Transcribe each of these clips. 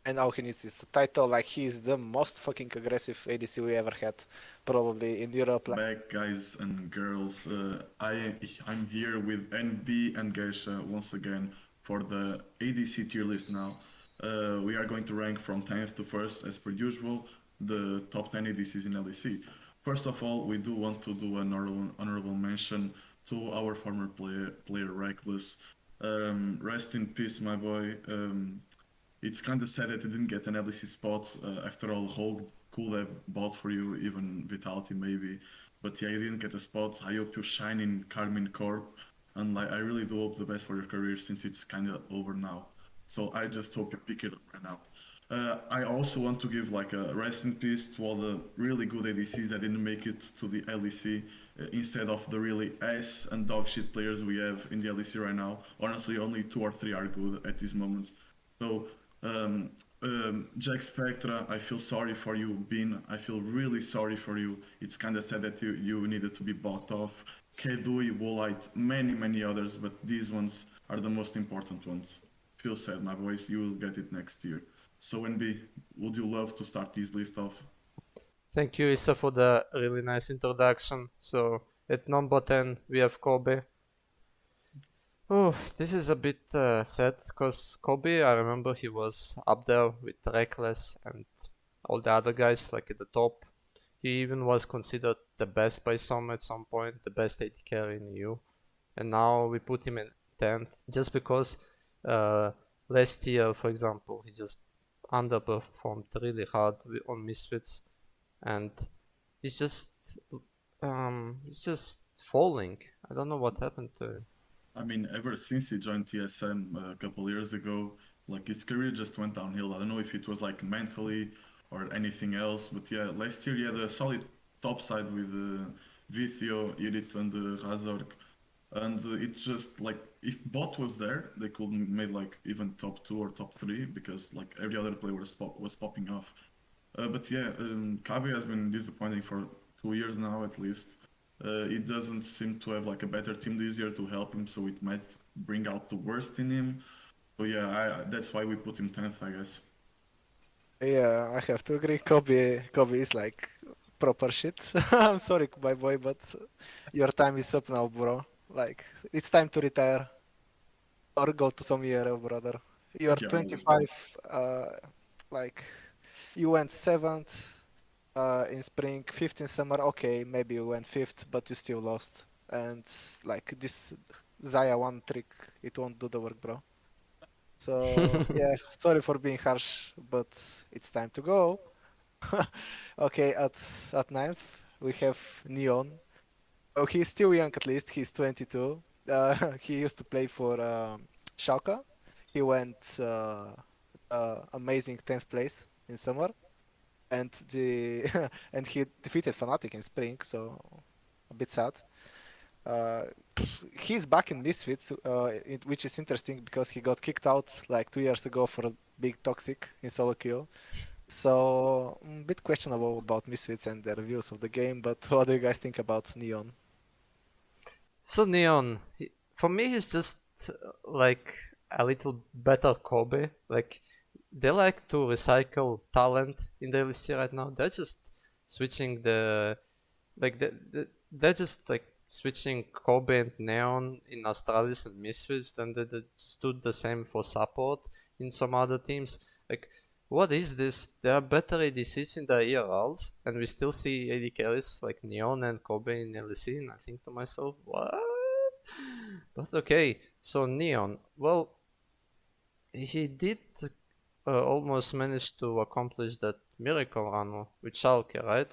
And now he needs his title. Like he's the most fucking aggressive ADC we ever had, probably in Europe. Like, Back, guys and girls. I'm here with NB and Geisha once again for the ADC tier list now. We are going to rank from 10th to 1st as per usual, the top 10 ADCs in LEC. First of all, we do want to do an honorable mention to our former player Reckless. Rest in peace, my boy. It's kind of sad that he didn't get an LEC spot. After all, Hogue could have bought for you, even Vitality maybe. But yeah, you didn't get a spot. I hope you shine in Carmine Corp. And like, I really do hope the best for your career since it's kind of over now. So I just hope you pick it up right now. I also want to give like a rest in peace to all the really good ADCs that didn't make it to the LEC instead of the really ass and dog shit players we have in the LEC right now. Honestly, only 2 or 3 are good at this moment. So um, Jack Spectra, I feel sorry for you, Bean. I feel really sorry for you. It's kind of sad that you needed to be bought off. Kedui, Woolite, many others, but these ones are the most important ones. Feel sad, my boys. You will get it next year. So, NB, would you love to start this list off? Thank you, Issa, for the really nice introduction. So at number 10 we have Kobe. Oh, this is a bit sad because Kobe, I remember he was up there with Reckless and all the other guys, like at the top. He even was considered the best by some at some point, the best AD carry in EU. And now we put him in 10th just because uh, last year, for example, he just underperformed really hard on Misfits, and he's just falling. I don't know what happened to him. I mean, ever since he joined TSM a couple years ago, like his career just went downhill. I don't know if it was like mentally or anything else, but yeah, last year he had a solid top side with Vithio, Edith, and Razork, and it's just like if Bot was there, they could made like even top 2 or top 3 because like every other player was popping off. But yeah, Kabe has been disappointing for 2 years now at least. It doesn't seem to have like a better team this year to help him, so it might bring out the worst in him. So yeah, that's why we put him 10th, I guess. yeah, I have to agree. Kobe is like proper shit. I'm sorry, my boy, but your time is up now, bro. Like it's time to retire or go to some Europe, brother. You're Yeah, honestly. 25. Like you went seventh in spring, fifth in summer. Okay, maybe you went fifth, but you still lost. And like this Zaya one trick, it won't do the work, bro. So yeah, sorry for being harsh, but it's time to go. Okay, at ninth we have Neon. Oh, he's still young at least. He's 22. He used to play for Schalke. He went amazing 10th place in summer, and the and he defeated Fnatic in spring. So a bit sad. Uh, he's back in Misfits, which is interesting because he got kicked out like 2 years ago for a big toxic in solo queue. So a bit questionable about Misfits and their views of the game. But what do you guys think about Neon? So Neon, for me, he's just like a little better Kobe. Like they like to recycle talent in the LEC right now. They're just switching they're just like switching Kobe and Neon in Astralis and Misfits, and they just do the same for support in some other teams. Like, what is this? There are better ADCs in the ERLs, and we still see AD carries like Neon and Kobe in LEC, and I think to myself, what? But okay, so Neon, well, he did almost manage to accomplish that miracle run with Schalke, right?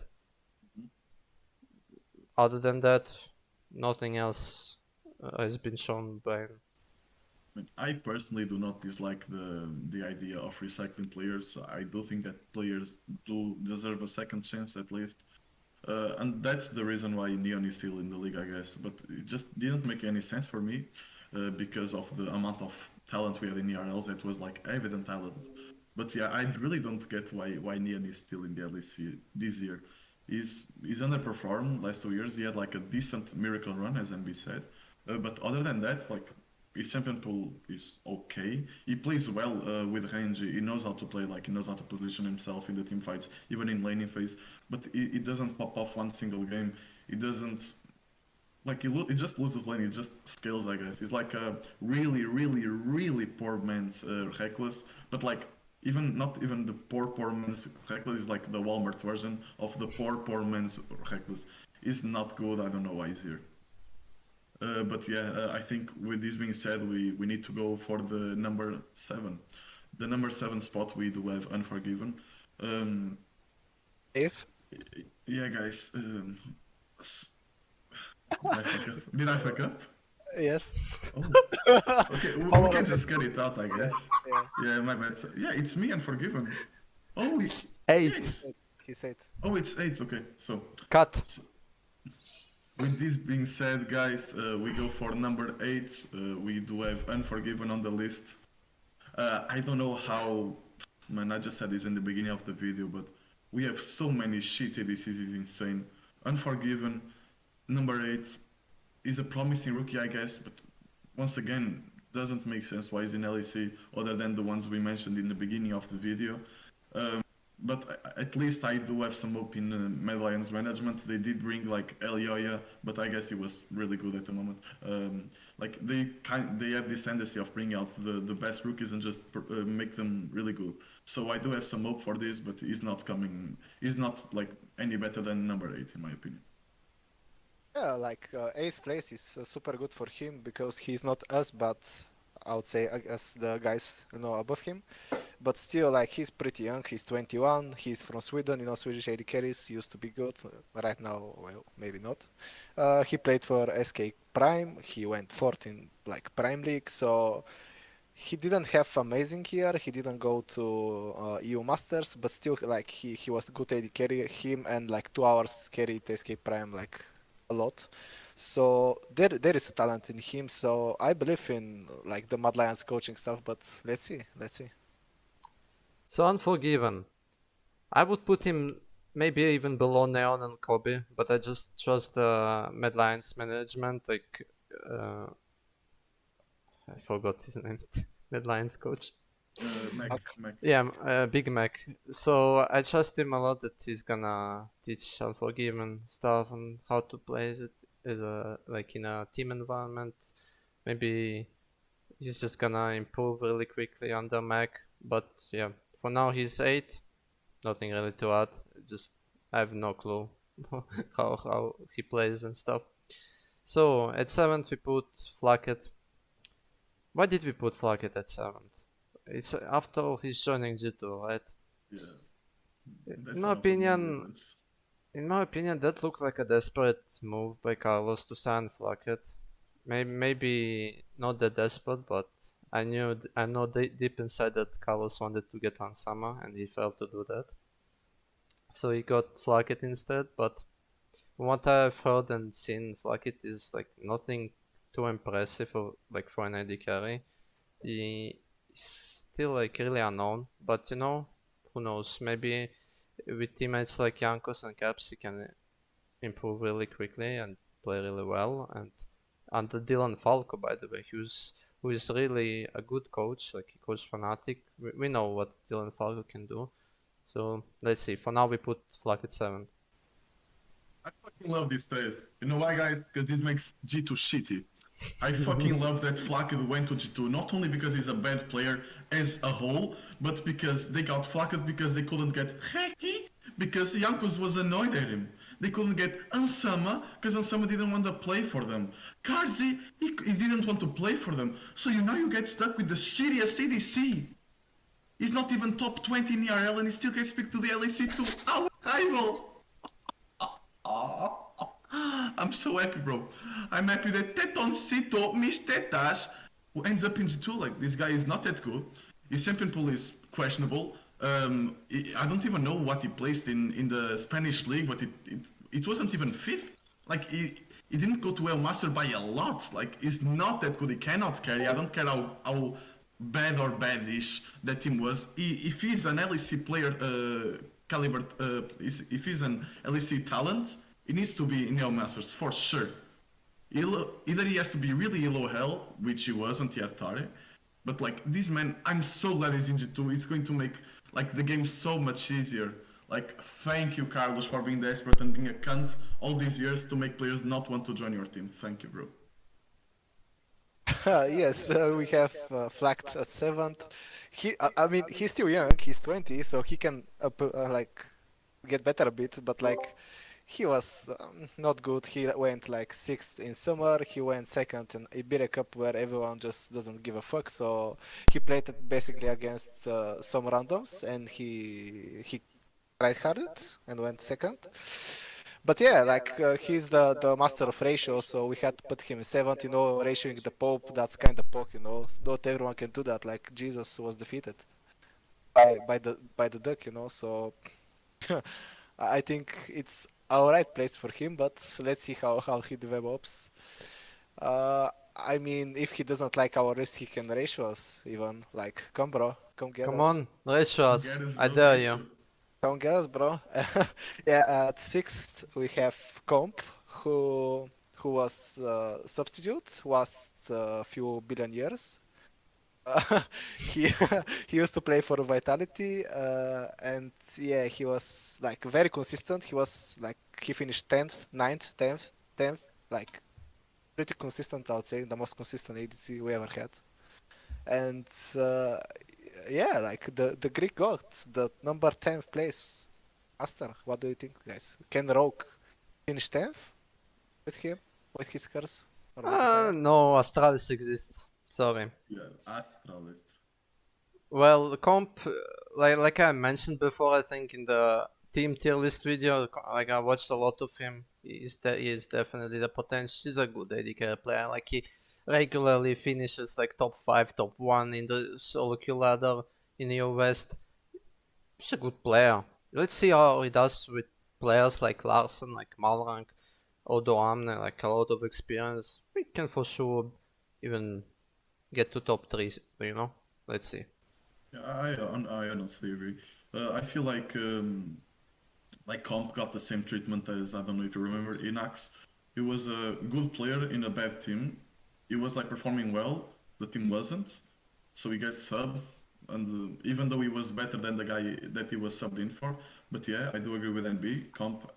Other than that, nothing else has been shown by him. I mean, I personally do not dislike the idea of recycling players. I do think that players do deserve a second chance at least. And that's the reason why Neon is still in the league, I guess. But it just didn't make any sense for me because of the amount of talent we had in ERLs that was like evident talent. But yeah, I really don't get why Neon is still in the LEC this year. He's underperformed last 2 years. He had like a decent miracle run, as NB said. But other than that, like his champion pool is okay. He plays well with range. He knows how to play, like he knows how to position himself in the team fights, even in laning phase. But it doesn't pop off one single game. It doesn't like it just loses lane. It just scales, I guess. It's like a really, really, really poor man's Reckless. But like not even the poor man's Reckless is like the Walmart version of the poor man's Reckless. It's not good. I don't know why he's here. But yeah, I think with this being said, we need to go for the number 7. The number 7 spot we do have Unforgiven. If Yeah, guys. Did I fuck up? Did I fuck up? yes, Oh. Okay, we Power can of just cut it out, I guess. yeah, Yeah, my bad. Yeah, it's me, Unforgiven. Oh, it's 8. 8. he said. Oh, it's 8. Okay, so Cut. with this being said, guys, we go for number 8. We do have Unforgiven on the list. I don't know how, man, I just said this in the beginning of the video, but we have so many shit ADCs, it's insane. Unforgiven, number 8, is a promising rookie, I guess, but once again, doesn't make sense why he's in LEC other than the ones we mentioned in the beginning of the video. But at least I do have some hope in Mad Lions management. They did bring like Elioya, but I guess he was really good at the moment. Like they have this tendency of bringing out the best rookies and just make them really good. So I do have some hope for this, but he's not coming. He's not like any better than number 8 in my opinion. Yeah, like 8th place is super good for him because he's not as bad, I would say, as the guys above him. But still, like he's pretty young. He's 21. He's from Sweden. Swedish AD carries used to be good. Right now, well, maybe not. He played for SK Prime. He went 4th in like Prime League. So he didn't have amazing year. He didn't go to EU Masters, but still, like he was good AD carry. Him and like 2 hours carried SK Prime like a lot. So there is a talent in him. So I believe in like the Mad Lions coaching stuff. But let's see. So Unforgiven. I would put him maybe even below Neon and Kobe, but I just trust the Mad Lions management. Like, I forgot his name. Mad Lions coach. Mac. Yeah, Big Mac. So I trust him a lot that he's gonna teach Unforgiven stuff and how to play it as a like in a team environment. Maybe he's just gonna improve really quickly under Mac. But yeah, for now he's 8. Nothing really to add. Just I have no clue how he plays and stuff. So at 7th we put Flakked. Why did we put Flakked at 7th? It's after all he's joining G2, right? Yeah. In my opinion, that looked like a desperate move by Carlos to sign Flakked. Maybe not that desperate, but I know deep inside that Carlos wanted to get on Summer and he failed to do that. So he got Flakked instead, but from what I've heard and seen, Flakked is like nothing too impressive for an AD carry. He's still like really unknown, but who knows, maybe with teammates like Jankos and Caps he can improve really quickly and play really well. And under Dylan Falco, by the way, who is really a good coach, like he coached Fnatic. We know what Dylan Falco can do. So let's see, for now we put Flakked 7. I fucking love this trade. You know why, guys? Because this makes G2 shitty. I fucking love that Flakked went to G2, not only because he's a bad player as a whole, but because they got Flakked because they couldn't get Heki, because Jankos was annoyed at him. They couldn't get Ansama because Ansama didn't want to play for them. Karzi, he didn't want to play for them. So you get stuck with the shittiest ADC. He's not even top 20 in ERL and he still gets picked to the LEC to our rival. I'm so happy, bro. I'm happy that Tetoncito, mis tetas, who ends up in G2. Like, this guy is not that good. His champion pool is questionable. I don't even know what he placed in the Spanish league, but it wasn't even 5th. Like, he didn't go to El Master by a lot. Like, he's not that good. He cannot carry. I don't care how bad or badish that team was. If he's an LEC player caliber, if he's an LEC talent, it needs to be in El Masters for sure. Either he has to be really low hell, which he wasn't yet, Tare. But like this man, I'm so glad he's in G2. It's going to make like the game so much easier. Like thank you, Carlos, for being desperate and being a cunt all these years to make players not want to join your team. Thank you, bro. Yes, we have Flakked at 7th. I mean, he's still young. He's 20, so he can like get better a bit. But like, he was not good. He went like 6th in summer. He went 2nd in Iberia Cup, where everyone just doesn't give a fuck. So he played it basically against some randoms, and he tried hard and went 2nd. But yeah, like he's the master of ratio, so we had to put him in 7th. You know, ratioing the Pope, that's kind of poke. You know, not everyone can do that. Like Jesus was defeated by the duck. You know, so I think it's alright place for him. But let's see how he develops. I mean, if he doesn't like our risk, he can ratio us even. Like, come bro, come get Come us. on, ratio us. Get us, I bro, dare get you. you. Come get us, bro. Yeah, at 6th we have Comp, who was substitute, was a few billion years. He he used to play for Vitality, and yeah, he was like very consistent. He was like he finished 10th, 9th, 10th, 10th, like pretty consistent. I would say the most consistent ADC we ever had. And yeah, like the Greek god, the number 10th place master. What do you think, guys? Can Rogue finish 10th with him, with his curse? Or what do you think? No, Astralis exists. Sorry. Yeah, Astralis. Well, the comp, like I mentioned before, I think in the team tier list video, like I watched a lot of him. He is definitely the potential. He's a good AD carry player. Like he regularly finishes like top 5, top 1 in the solo kill ladder in the West. He's a good player. Let's see how he does with players like Larsen, like Malrank, Odo Amne, like a lot of experience. We can for sure even get to top 3, you know? Let's see. Yeah, I honestly agree. I feel like Comp got the same treatment as, I don't know if you remember, Inax. He was a good player in a bad team. He was like performing well, the team wasn't. So he gets subbed, and even though he was better than the guy that he was subbed in for, but yeah, I do agree with NB. Comp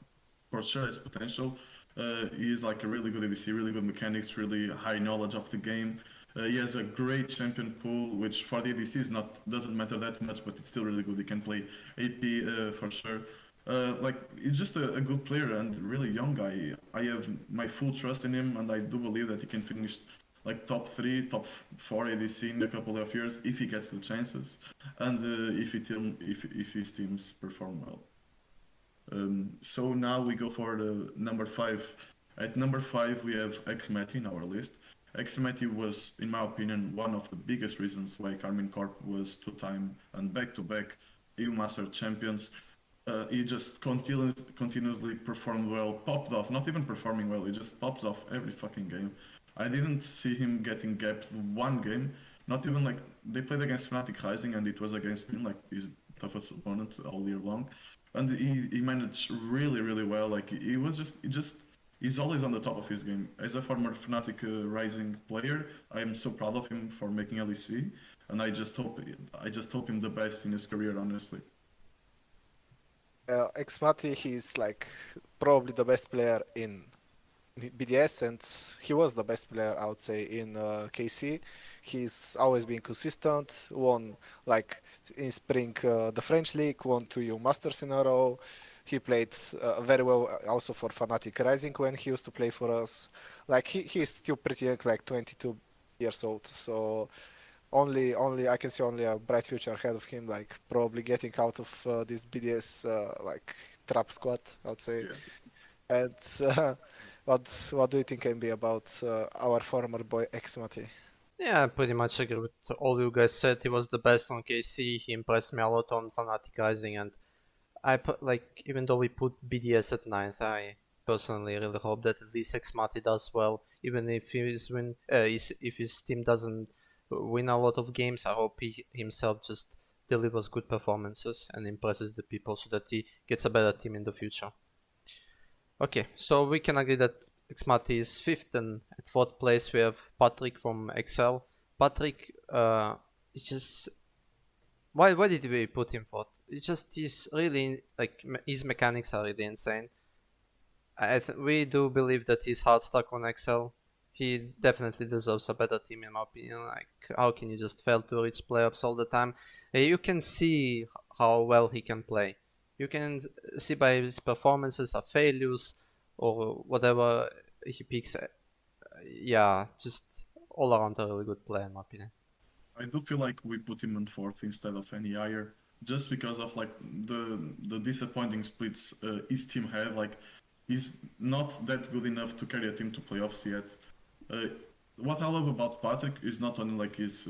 for sure has potential. He is like a really good ADC, really good mechanics, really high knowledge of the game. He has a great champion pool, which for the ADCs doesn't matter that much, but it's still really good. He can play AP for sure. Like he's just a good player and really young guy. I have my full trust in him, and I do believe that he can finish like top 3, top 4 ADC in a couple of years if he gets the chances, and if his teams perform well. So now we go for the number 5. At number 5 we have Xmeti in our list. Xmeti was, in my opinion, one of the biggest reasons why Carmine Corp was 2-time and back-to-back EU Master champions. He just continuously performed well, popped off, not even performing well, he just pops off every fucking game. I didn't see him getting gapped one game, not even like, they played against Fnatic Rising and it was against me, like his toughest opponent all year long. And he managed really, really well, like he's always on the top of his game. As a former Fnatic Rising player, I am so proud of him for making LEC, and I just hope him the best in his career, honestly. Xmati, he's like probably the best player in BDS, and he was the best player, I would say, in KC. He's always been consistent, won like in spring the French League, won 2 Masters in a row. He played very well also for Fnatic Rising when he used to play for us. Like he's still pretty young, like 22 years old. So only I can see only a bright future ahead of him. Like probably getting out of this BDS like trap squad, I would say. Yeah. And what do you think, MB, about our former boy Xmati? Yeah, I pretty much agree with all you guys said. He was the best on KC. He impressed me a lot on Fnatic Rising, and I put like even though we put BDS at 9th, I personally really hope that at least Xmati does well. Even if if his team doesn't win a lot of games, I hope he himself just delivers good performances and impresses the people so that he gets a better team in the future. Okay, so we can agree that Xmati is 5th, and at 4th place we have Patrick from Excel. Patrick, it's just why did we put him 4th? It's just he's really like his mechanics are really insane. We do believe that he's hard stuck on Excel. He definitely deserves a better team in my opinion. Like, how can you just fail to reach playoffs all the time? You can see how well he can play. You can see by his performances or failures or whatever he picks. Yeah, just all around a really good player in my opinion. I do feel like we put him on 4th instead of any higher, just because of like the disappointing splits his team had. Like, he's not that good enough to carry a team to playoffs yet. What I love about Patrick is not only like his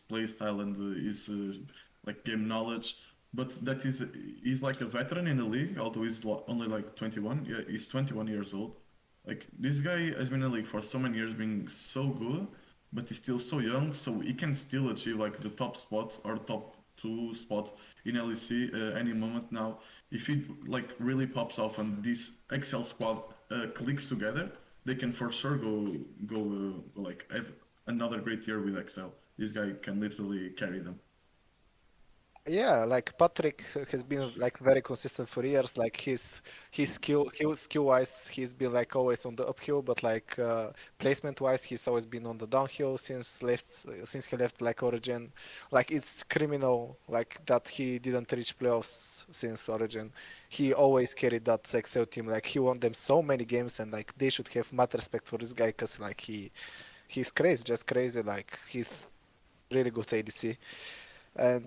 play style and his like game knowledge, but that he's like a veteran in the league, although he's only like 21. Yeah, he's 21 years old. Like, this guy has been in the league for so many years, being so good, but he's still so young, so he can still achieve like the top spot or top 2 spot in LEC any moment now. If he like really pops off and this Excel squad clicks together, they can for sure go like have another great year with Excel. This guy can literally carry them. Yeah, like Patrick has been like very consistent for years. Like his skill wise, he's been like always on the uphill, but like placement wise, he's always been on the downhill since he left like Origin. Like, it's criminal like that he didn't reach playoffs since Origin. He always carried that Excel team. Like, he won them so many games, and like they should have mad respect for this guy because like he's crazy, just crazy. Like, he's really good ADC. And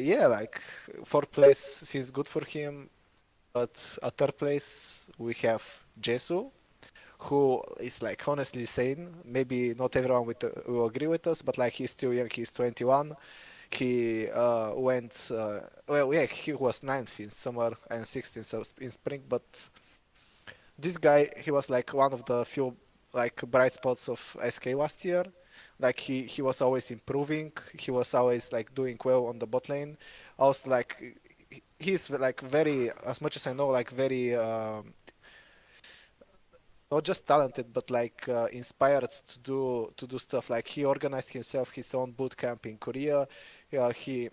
yeah, like 4th place seems good for him, but at 3rd place we have Jesu, who is like honestly insane. Maybe not everyone will agree with us, but like he's still young. He's 21. He went well, yeah, he was 9th in summer and 16th in spring, but this guy, he was like one of the few like bright spots of SK last year. Like, he was always improving. He was always like doing well on the bot lane. Also, like he's like very, as much as I know, like very not just talented, but like inspired to do stuff. Like, he organized himself his own boot camp in Korea. He,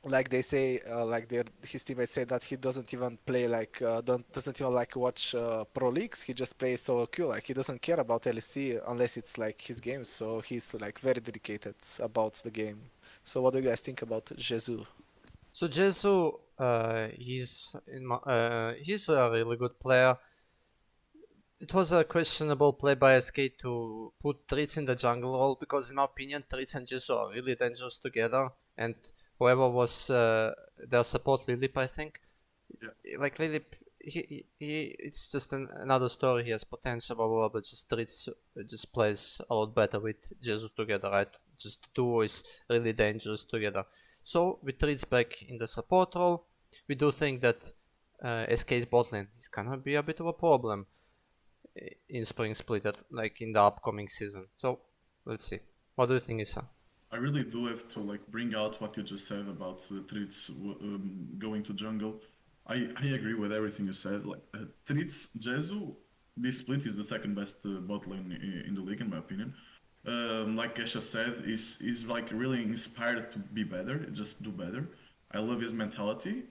like they say, like his teammates say that he doesn't even play like doesn't even like watch pro leagues. He just plays solo queue. Like, he doesn't care about LEC unless it's like his game. So he's like very dedicated about the game. So what do you guys think about Jesus? So Jesu, he's a really good player. It was a questionable play by SK to put Tritz in the jungle role because, in my opinion, Tritz and Jesu are really dangerous together. And whoever was their support, Lilip, I think, like Lilip, it's just another story. He has potential, blah, blah, blah, but just Tritz just plays a lot better with Jesu together, right? Just the duo is really dangerous together. So with Tritz back in the support role, we do think that SK's bot lane is gonna be a bit of a problem in spring split, like in the upcoming season. So let's see. What do you think, Issa? I really do have to like bring out what you just said about Tritz going to jungle. I agree with everything you said. Like Tritz, Jesu, this split is the second best bot lane in the league in my opinion. Like Kesha said, is like really inspired to be better, just do better. I love his mentality.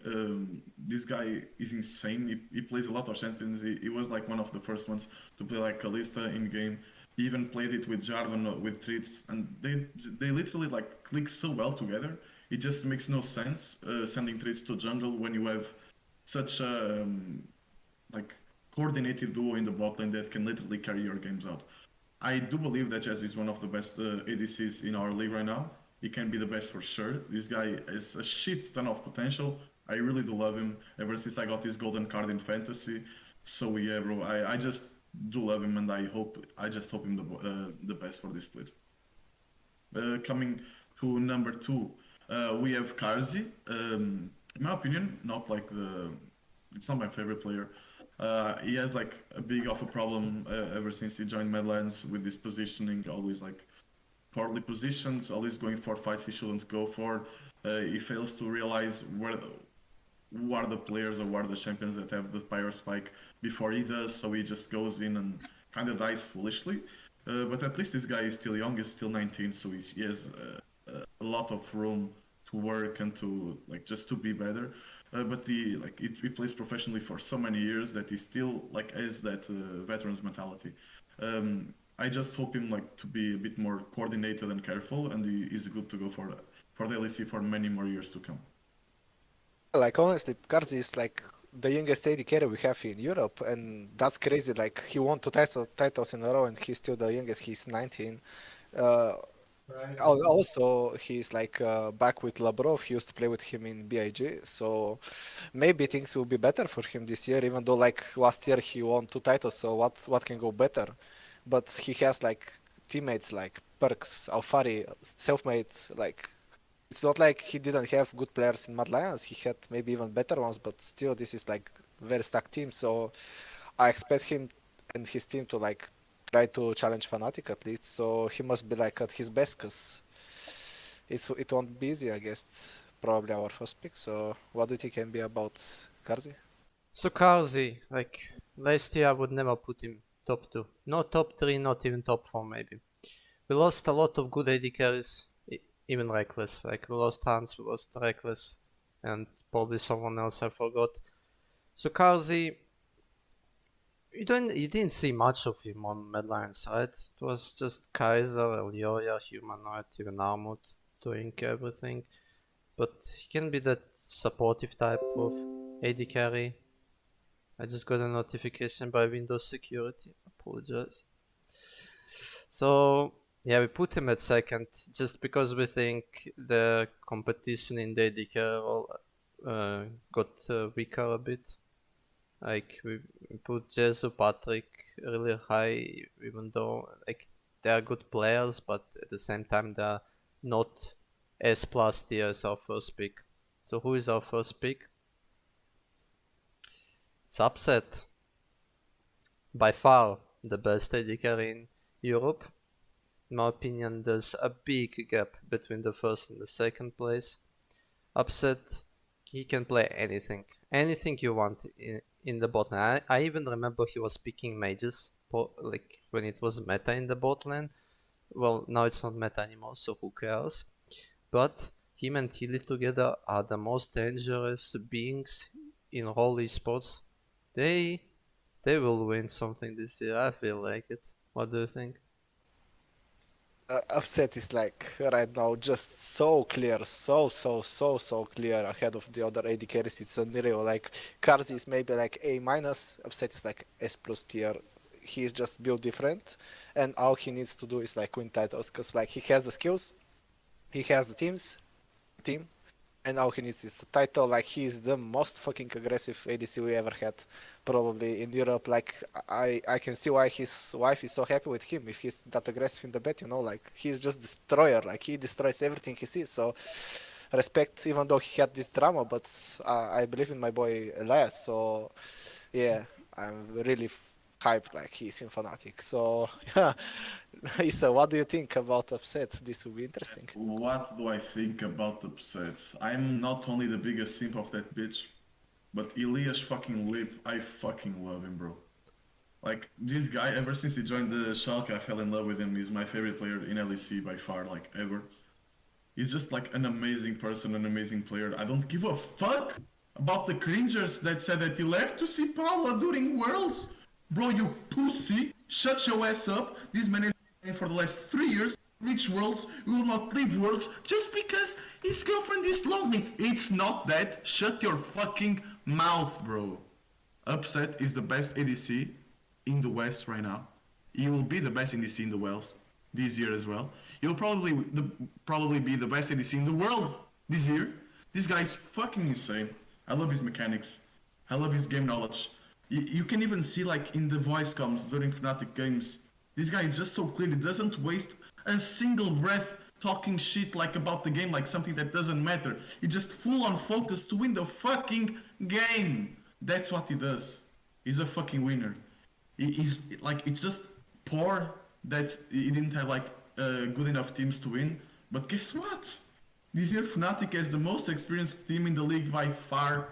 This guy is insane. He plays a lot of champions. He was like one of the first ones to play like Kalista in game. He even played it with Jarvan, with Tritz, and they literally like click so well together. It just makes no sense sending Tritz to jungle when you have such a like coordinated duo in the bot lane that can literally carry your games out. I do believe that Jazz is one of the best ADCs in our league right now. He can be the best for sure. This guy has a shit ton of potential. I really do love him ever since I got his golden card in fantasy. So yeah, bro, I just do love him, and I just hope him the best for this split. Coming to number 2, we have Karzi. In my opinion, not like it's not my favorite player. He has like a big of a problem ever since he joined Medlands with this positioning, always like poorly positioned, always going for fights he shouldn't go for. He fails to realize who are the players or what are the champions that have the pyro spike before he does, so he just goes in and kind of dies foolishly. But at least this guy is still young, he's still 19, so he has a lot of room to work and to like just to be better. But he plays professionally for so many years that he still like has that veterans mentality. I just hope him like to be a bit more coordinated and careful, and he is good to go for the LEC for many more years to come. Like honestly, Karzi is like the youngest AD carry we have in Europe, and that's crazy. Like he won two titles in a row, and he's still the youngest. He's 19. Uh, Also, he's like back with Labrov. He used to play with him in BIG, so maybe things will be better for him this year. Even though like last year he won two titles, so what can go better? But he has like teammates like Perks, Alfari, self-made. Like it's not like he didn't have good players in Mad Lions. He had maybe even better ones, but still this is like very stacked team. So I expect him and his team to like try to challenge Fnatic at least. So he must be like at his best, cause it won't be easy, I guess. Probably our first pick. So what do you think can be about Karzi? So Karzi, like last year I would never put him top 2. No top 3, not even top 4 maybe. We lost a lot of good AD carries, even Reckless. Like we lost Hans, we lost Reckless, and probably someone else I forgot. So Karzi, you didn't see much of him on Mad Lions, right? It was just Kaiser, Elioya, Humanoid, even Armut doing everything. But he can be that supportive type of AD carry. I just got a notification by Windows Security. Apologize. So yeah, we put him at second just because we think the competition in the AD carry got weaker a bit. Like we put Jesu, Patrick really high, even though like they are good players, but at the same time they are not as plus tier as our first pick. So who is our first pick? It's Upset. By far the best AD carry in Europe. In my opinion, there's a big gap between the first and the second place. Upset, he can play anything. Anything you want in the bot lane. I even remember he was picking mages like when it was meta in the bot lane. Well, now it's not meta anymore, so who cares? But him and Tilly together are the most dangerous beings in all esports. They will win something this year. I feel like it. What do you think? Upset is like right now just so clear, so clear ahead of the other AD carries. It's unreal. Like Karzi is maybe like A minus, Upset is like S plus tier. He's just built different, and all he needs to do is like win titles, cause like he has the skills, he has the team, and all he needs is the title. Like he's the most fucking aggressive ADC we ever had, probably in Europe. Like I can see why his wife is so happy with him if he's that aggressive in the bet. You know, like he's just destroyer. Like he destroys everything he sees. So respect, even though he had this drama, but I believe in my boy Elias. So yeah, I'm really hyped. Like he's in Fnatic. So yeah, Issa, what do you think about Upset? This will be interesting. What do I think about Upset? I'm not only the biggest simp of that bitch, but Elias fucking Lip, I fucking love him, bro. Like, this guy, ever since he joined the Schalke, I fell in love with him. He's my favorite player in LEC by far, like, ever. He's just, like, an amazing person, an amazing player. I don't give a fuck about the cringers that said that he left to see Paula during Worlds. Bro, you pussy, shut your ass up. This man is playing for the last 3 years, reach Worlds, will not leave Worlds, just because his girlfriend is lonely. It's not that. Shut your fucking mouth, bro. Upset is the best ADC in the West right now. He will be the best ADC in the West this year as well. He'll probably be the best ADC in the world this year. This guy is fucking insane. I love his mechanics. I love his game knowledge. You can even see like in the voice comms during Fnatic games. This guy is just so clear. He doesn't waste a single breath talking shit like about the game like something that doesn't matter. He just full on focus to win the fucking game. That's what he does. He's a fucking winner. He's like, it's just poor that he didn't have like good enough teams to win. But guess what? This year Fnatic has the most experienced team in the league by far.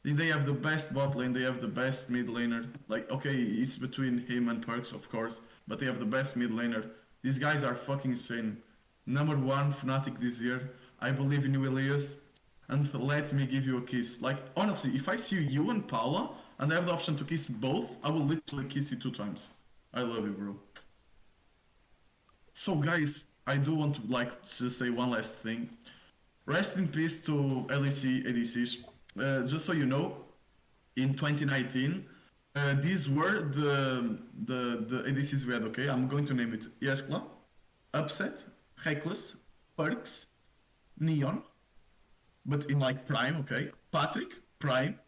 They have the best bot lane, they have the best mid laner. Like, okay, it's between him and Perks, of course, but they have the best mid laner. These guys are fucking insane. Number one Fnatic this year. I believe in you, Elias. And let me give you a kiss. Like, honestly, if I see you and Paula and I have the option to kiss both, I will literally kiss you 2 times. I love you, bro. So, guys, I do want to to say one last thing. Rest in peace to LEC ADCs. Just so you know, in 2019, these were the ADCs we had. Okay, I'm going to name it: Yeskla, Upset, Reckless, Perks, Neon, but in like Prime. Okay, Patrick, Prime,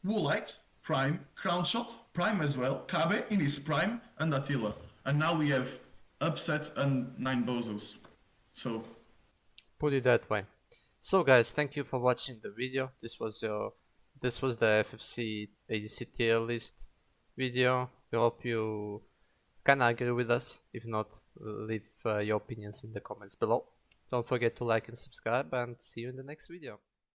Woolite, Prime, Crownshot, Prime as well, Kabe in his Prime, and Attila. And now we have Upset and 9 Bozos. So Put it that way. So guys, thank you for watching the video. This was the FFC ADC tier list video. We hope you can agree with us. If not, leave your opinions in the comments below. Don't forget to like and subscribe, and see you in the next video.